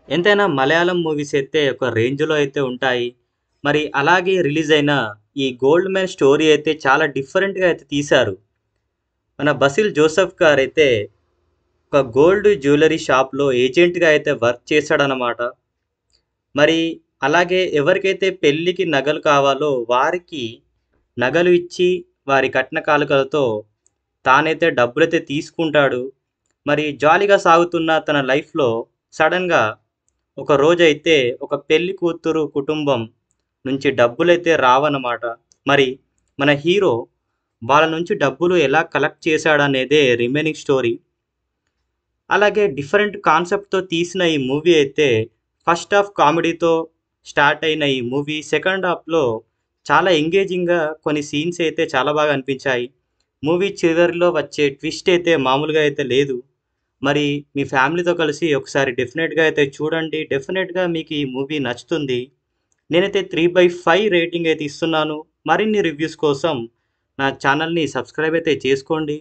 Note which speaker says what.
Speaker 1: ఎంతైనా మలయాళం మూవీస్ అయితే ఒక రేంజ్‌లో అయితే ఉంటాయి. మరి అలాగే రిలీజ్ అయిన ఈ 'గోల్డ్ మ్యాన్' స్టోరీ అయితే చాలా డిఫరెంట్‌గా అయితే తీశారు. మన బసిల్ జోసెఫ్ గారైతే ఒక గోల్డ్ జ్యువెల్లరీ షాప్‌లో ఏజెంట్‌గా అయితే వర్క్ చేశాడనమాట. మరి అలాగే ఎవరికైతే పెళ్ళికి నగలు కావాలో వారికి నగలు ఇచ్చి వారి కట్న కానుకలతో తానైతే డబ్బులైతే తీసుకుంటాడు. మరి జాలీగా సాగుతున్న తన లైఫ్‌లో సడెన్‌గా ఒక రోజైతే ఒక పెళ్లి కూతురు కుటుంబం నుంచి డబ్బులైతే రావన్నమాట. మరి మన హీరో వాళ్ళ నుంచి డబ్బులు ఎలా కలెక్ట్ చేశాడనేదే రిమైనింగ్ స్టోరీ. అలాగే డిఫరెంట్ కాన్సెప్ట్‌తో తీసిన ఈ మూవీ అయితే ఫస్ట్ హాఫ్ కామెడీతో స్టార్ట్ అయిన ఈ మూవీ సెకండ్ హాఫ్‌లో చాలా ఎంగేజింగ్‌గా కొన్ని సీన్స్ అయితే చాలా బాగా అనిపించాయి. మూవీ చివరిలో వచ్చే ట్విస్ట్ అయితే మామూలుగా అయితే లేదు. మరి మీ ఫ్యామిలీతో కలిసి ఒకసారి డెఫినెట్‌గా అయితే చూడండి. డెఫినెట్‌గా మీకు ఈ మూవీ నచ్చుతుంది. నేనైతే 3/5 రేటింగ్ అయితే ఇస్తున్నాను. మరిన్ని రివ్యూస్ కోసం నా ఛానల్‌ని సబ్స్క్రైబ్ అయితే చేసుకోండి.